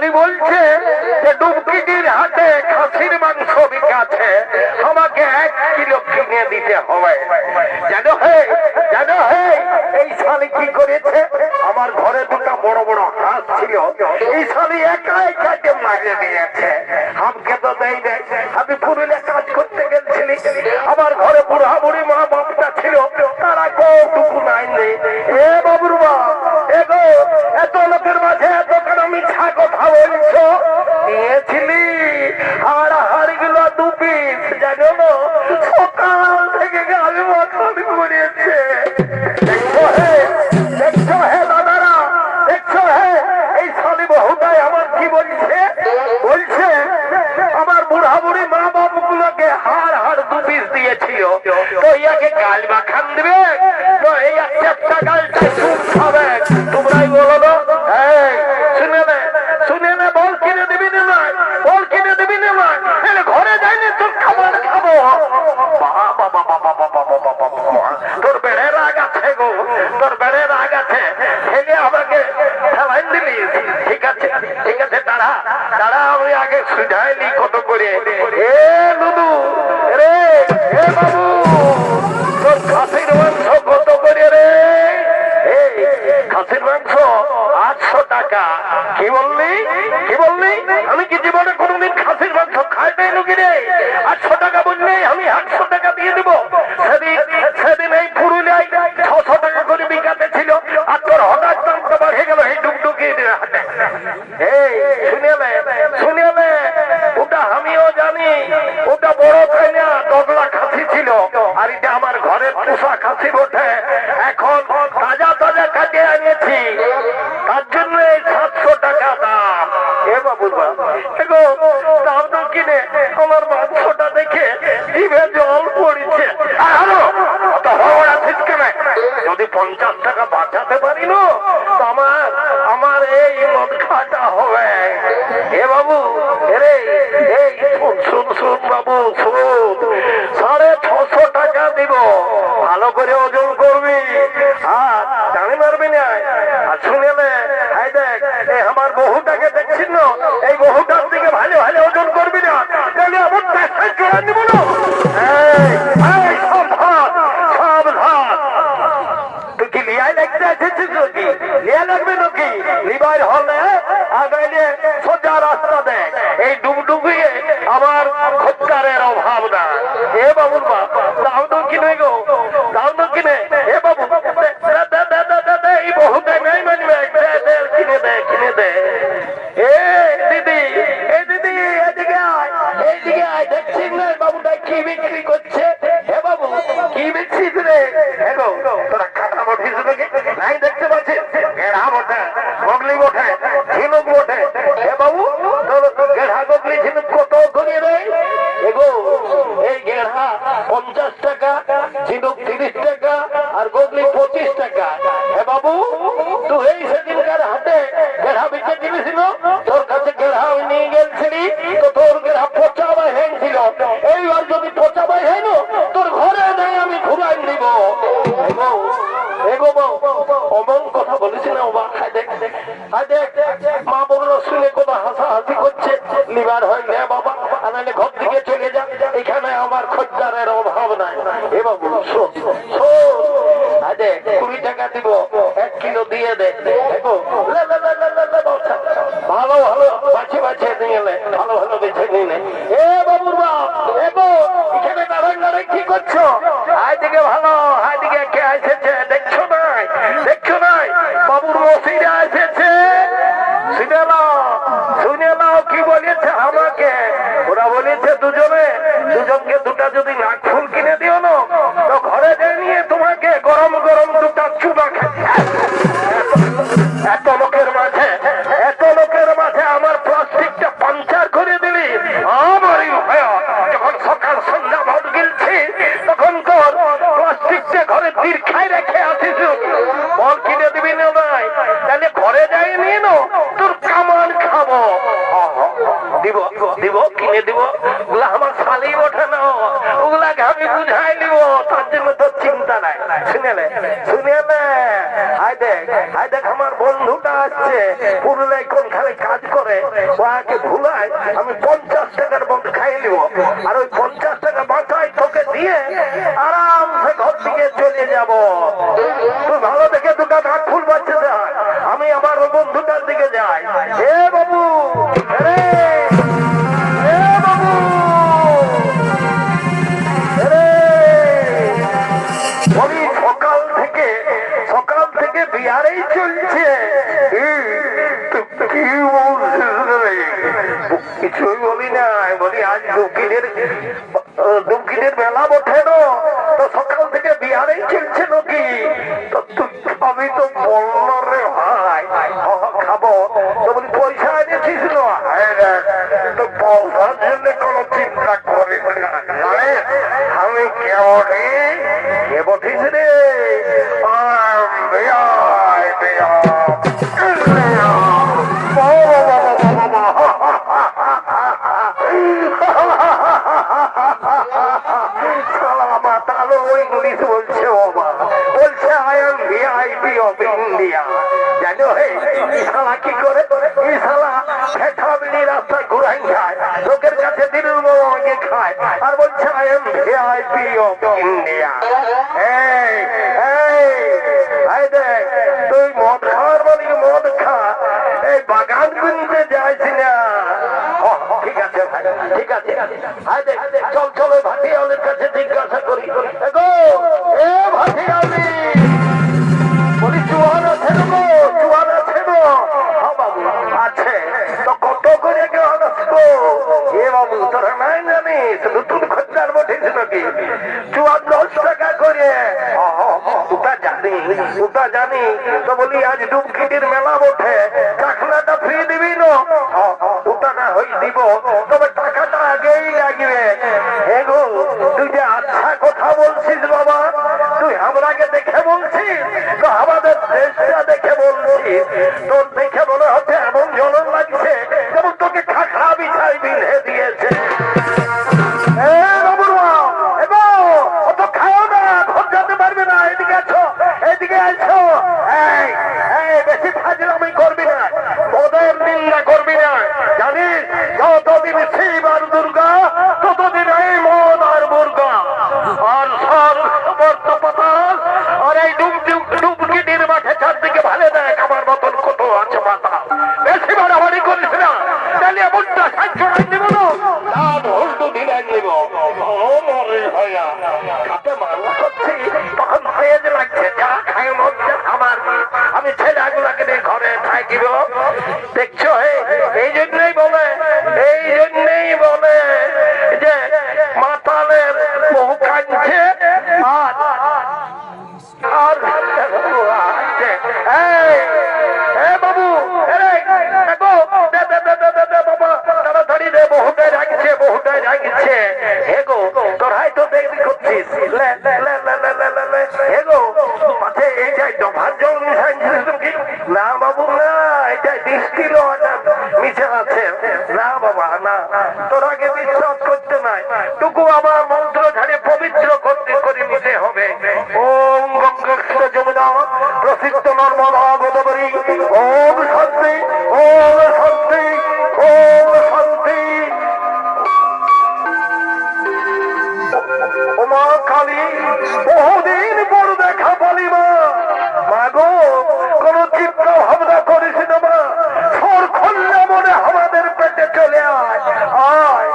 শালি বলছে যে ডুবকিটির হাতে খাসির মাংস বিকাছে, আমাকে 1 কিলো কিনে দিতে হবে। জানো হে এই শালি কি করেছে? আমার ঘরে দুটো বড় বড় হাঁস ছিল, এই শালি একাই কাটে মারিয়ে দিয়েছে। আমাকে তো দেয় না। আমি পুরুলিয়া কাজ করতে গেছিলি, আমার ঘরে বুড়া বুড়ি মা বাপটা ছিল, তারা কতটুকু নাই নেই। এ বাবুর মা, এগো এত লোকের মাঝে এত কেন মিথ্যা কথা বলছো? নিয়েছিলি হাড়গুলো 2 পিস, জানো না সকাল থেকে গালে মাথা করেছে। দেখছো হে দাদারা, দেখছো হে এই শালি বহুটাই আমার কি বলছে? বলছে আমার বুড়া বুড়ি মা বাপ গুলোকে হাড় 2 পিস দিয়েছিল, তো ইয়াকে গাল মাখান দিবে, তো এই একটা গালটা চুপ খাবে। তোমরাই বলো না, শুনে নে বল কিনে দিবি না, বল কিনে দিবি না, ঘরে যাইনি তোর খাবার খাবো। তোর বেড়ে রাগ আছে গো, তোর বেড়ে রাগ আছে, ছেলে আমাকে খেলাই দিলি। ঠিক আছে দাঁড়া, আমি আগে সুঝাইনি কত করে। এ লুলু রে, এ বাবু, তোর খাসির মাংস কত করে রে? খাসির মাংস 800 টাকা। কি বললি? আমি কি জীবনে কোনোদিন খাসির মাংস খাই নাই নাকি রে? 800 টাকা বললে আমি 800 টাকা দিয়ে দেবো। সেদিন এই পুরুলিয়ায় 600 টাকা করে বিকাতে ছিল, আর তোর হঠাৎ দামটা বাড়ে গেল এই ডুগডুগি হাটে। এই শুনে ওটা আমিও জানি, ওটা বড় তাই না, দগলা খাসি ছিল, আর এটা আমার ঘরের পোষা খাসি বটে। এখন তাজা কাটে আনিয়েছি, তার জন্য 700 টাকা দাম। এ বাবুর দাম তো কিনে আমার মাংসটা দেখে জিভে জল পড়ছে। যদি 50 টাকা বাঁচাতে পারি না, তো আমার এই মদ খাটা হবে। এ বাবু রে, এই শুন বাবু, শুন, 650 টাকা দিব, ভালো করে ওজন করবি আর জানি মারবি না। আর শুনে হাই দেখ, আমার বহুটাকে দেখছিস না, এই বহুটার দিকে ভালো ওজন করবি না, তাহলে আমার টাকায় চড়া দিব না। তুই কি লিয়াই লাগতে এসেছিস নাকি? লিয়া লাগবে নাকি? লিবার হলে আগাইলে সোজা রাস্তা দেখ, এই ডুবডুবিয়ে আমার খোঁজকারের অভাব না। এ বাবুর বাপ, দাও তো কিনে গো, দাও তো কিনে। এ বাবু এই বহুটাই নাই মানবে, কিনে দে। এ দিদি, এদিকে আয়, দেখছিস না বাবুটা কি বিক্রি করছে? হে বাবু, কি বিক্রিস রে? গো তোরা খাতা বঠিস নাই দেখতে পাচ্ছিস? গেড়া বটে, গগলি বটে, ঝিনুক বটে। হে বাবু, তোর গেড়া গগলি ঝিনুক কত করে রে? এগো এই গেড়া 50 টাকা, ঝিনুক 30 টাকা, আর গগলি 25 টাকা। হে বাবু, তুই এই সেদিনকার হাটে গেড়া বিকে দিয়েছিল, তোর কাছে গেড়া নিয়ে গেছিলি, তো তোর গেড়া পচাবাই হয়েছিল। এইবার যদি পচাবাই হয় না, তোর ঘরে নেই আমি ঘুরাই দিব। অমন কথা বলিস না বাবা। মা বলল শুনে কোন হাসাহাসি করছে, লিবার হয় না বাবা, আনালে ঘর দিকে চলে যা, এখানে আমার খদ্দারের অভাব নাই। এ বাবু 20 টাকা দিব, 1 কিলো দিয়ে দে। ভালো বাছে নিয়ে ভালো বেছে নিলে। এ বাবুর বাপ, এখানে দাঁড়াই কি করছো? হাইদিকে ভালো, হাইদিকে কে এসেছে দেখছো নাই? বাবুর মসিরা এসেছে, শুনে নাও কি বলেছে আমাকে। ওরা বলেছে দুজনকে দুটা যদি নাক ফুল কিনে দিও না, তো ঘরে যাই নিয়ে তোমাকে গরম 2টা চুবা খাই। এত লোকের মাঝে আমার প্লাস্টিকটা পাঞ্চার করে দিলি। আমারই ভয়, যখন সকাল সন্ধ্যা মদ গিলছি, তখন তোর প্লাস্টিকটা ঘরে দীর্ঘায় রেখে আসিস। বল কিনে দিবি না? নাই তাহলে ঘরে যাই নিয়ে নো, তোর কামান খাবো। দিব কিনে দিব, ওগুলা আমার শালি ওঠে না, ওগুলাকে আমি বুঝাই নিব, তার জন্য তোর চিন্তা নাই। শুনে হাই দেখ আমার বন্ধুটা আসছে, পুরুলিয়ায় কোনখানে কাজ করে, ওকে ভুলাই আমি 50 টাকার মদ খাই নিব, আর ওই 50 টাকা বাঁচাই তোকে দিয়ে আরামসে ঘর থেকে চলে যাব। তুই ভালো দেখে দোকান হাত ফুল বাচ্চা যা, আমি আমার বন্ধুটার দিকে যাই। এ বাবু, সকাল থেকে বিহারেই চলছে। কি কিছুই বলি না, বলি আজ দুমকিনের মেলা বঠে না, তো সকাল থেকে বিহারেই চলছে নাকি? আমি তো বলল রে ভাই খাবো, তো বলি পয়সা এনেছিস না? তো পয়সার জন্য কোনো চিন্তা করিস না, আমি কে বঠিস রে? বলছে I am VIP of India. জানো ইশালা কি করে? ইশালা ফেটাবিলি রাস্তায় ঘুরাই খায়, লোকের কাছে দিনের মগে খায়, আর বলছে I am VIP of India. তুই মদ খাওয়ার বলি মদ খা, এই বাগান কিনতে যাইছি না। ঠিক আছে ভাই, ঠিক আছে, চল চল ভাটিয়ালের কাছে জিজ্ঞাসা করি। এ ভাটিয়ালি বলি চুয়ান আছে গো, চুয়ান আছে গো? হ্যাঁ বাবু আছে। তো কত করে কেমন আসবো? এ বাবু তোরা নাই জানিস, নতুন খদ্দার বঠিস নাকি? চুয়ান 10 টাকা করে। ওটা জানি, তো বলি আজ ডুমকিটির মেলা বঠে, চাকলাটা ফ্রি দিবি না? ওটা না হই দিব, তবে টাকাটা আগেই লাগবে। হে গো, তুই যে আচ্ছা কথা বলছিস বাবা, তুই আমরাকে দেখে বলছিস তো আমাদের দেশটা দেখে বলছিস? তোর দেখে মনে হচ্ছে এমন জ্বলন লাগছে যেমন তোকে খাখড়া বিছাই বিঁধে দিয়েছে। বেশি ফাজলামি করবি না, মদের নিন্দা করবি না। জানিস যতদিন শিব আর দুর্গা ততদিন এই মদ আর মুর্গা আর পাতাল আর এই ডুবকিটির মাঠে চারদিকে ভালো দেখ আমার মতন কত আছে মাথা। বেশি বাড়াবাড়ি করিস না, তাহলে এমনটা সাহায্য দিব না, ভুলটু দিলে নিব। খাতে মানুষ করছি তখন তেজ লাগছে, যা খাই মধ্যে আমার আমি ছেলেগুলাকে নিয়ে ঘরে থাকিব। দেখছো এই জন্যই বলে যে মাতালের বহু কাঁদছে আর বাবু বাবা তাড়াতাড়ি দে, বহুটাই রাখছে। হে গো তোর হয়তো দেখবি করছিস, হে গো পাশে এইটাই ডভার জল মিশাইছিস নাকি? না বাবু না, এটাই দৃষ্টির মিশে আছে। না বাবা না, তোর আগে বিশ্বাস করতে নাই, টুকু আমার মন্ত্র ঝাড়ে পবিত্র করে নিতে হবে। ওম গঙ্গা যমুনা প্রসিদ্ধ নর্মদা গোদাবরী, ওম শান্তি, ওম শান্তি, ওম শান্তি। ওমা কালী, বহুদিন পর দেখা পালি মা। মাগো কোন চিন্তা ভাবনা করিস না মা, সর খুললে মনে আমাদের পেটে চলে আয়, আয়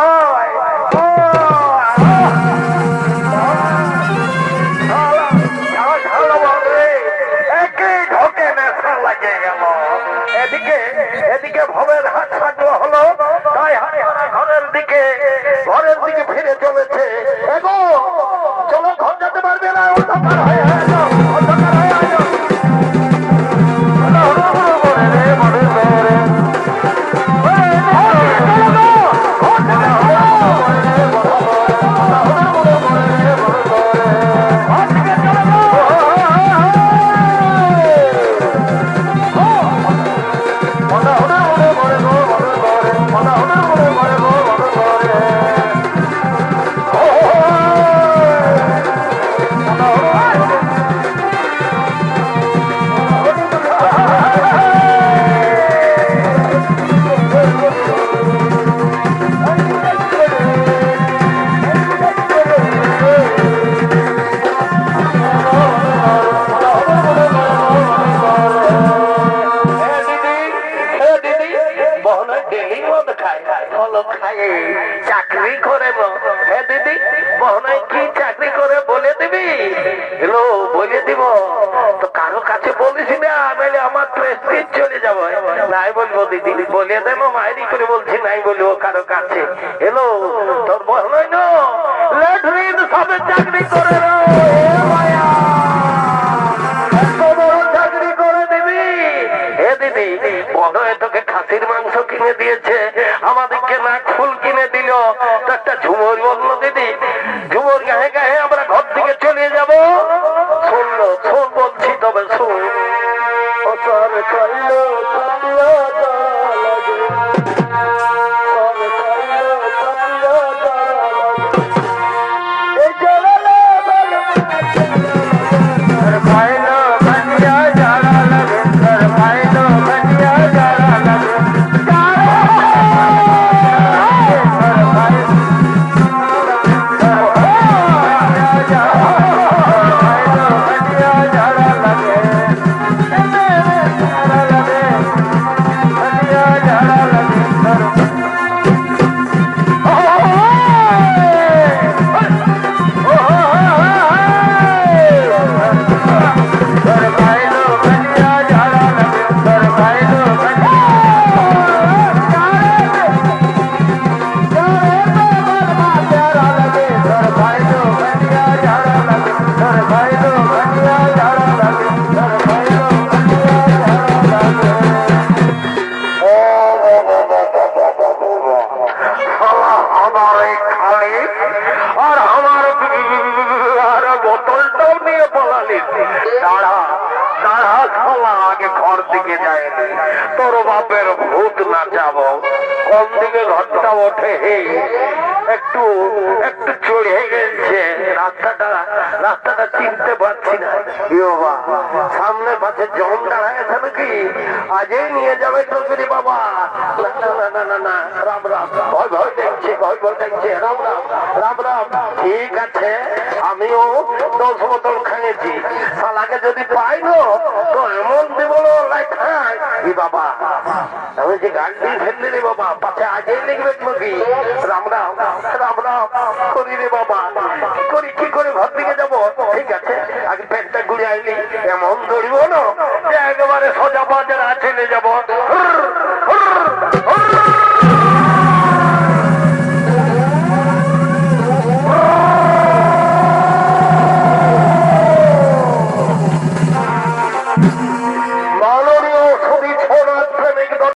আয় একে ঢোকে নেশা লাগে গেল। এদিকে ভবের হাত সাজলো হলো, তাই ঘরের দিকে ফিরে চলেছে। এগো চলো, ঘর যেতে পারবে না, অন্ধকার হয়ে আসো, অন্ধকার হয়ে আসো। Oh মদ খায় ফলক খায় চাকরি করে হ্যাঁ দিদি মোহনায় কি চাকরি করে বলে দিবি এলো বলে দিব তো কারো কাছে বলিস না নাহলে আমার প্রেস্টিজ চলে যাবো নাই বলবো দিদি বলে দেবো মায়েরই করে বলছি নাই বলবো কারো কাছে এলো তোর মোহনায় না লেটরিন সবে চাকরি করে চাকরি করে দিবি হে দিদি বড় তোকে খাসির মাংস কিনে দিয়েছে আমাদেরকে না ফুল কিনে দিল তো একটা ঝুমর বললো দিদি ঝুমর গায়ে গায়ে আমরা ঘর থেকে চলে যাব শুনলো শোন বলছি তবে শুন তোর বাপের ভূত না যাব কোন দিকে ঘরটা ওঠে একটু একটু চড়ে গেছে রাস্তাটা চিনতে পারছি না সামনে পাশে জম দাঁড়ায় নাকি আজই নিয়ে যাবে তোকে বাবা না না না রাম রাম ভয় ভয় দেখছে রাম রাম রাম রাম ঠিক আছে আমিও 10 বোতল খেয়েছি শালাকে যদি পাই না তো এমন দিব খাই বাবা আমি যে গাড়ি ফেললি রে বাবা পাশে আজই লিখবে নাকি রাম রাম রাম রাম করি রে বাবা কি করে ঘর দিকে যাবো ঠিক আছে আগে পেটটা ঘুরে আইলি এমন দৌড়িব না একেবারে সোজা বাজার চলে যাবো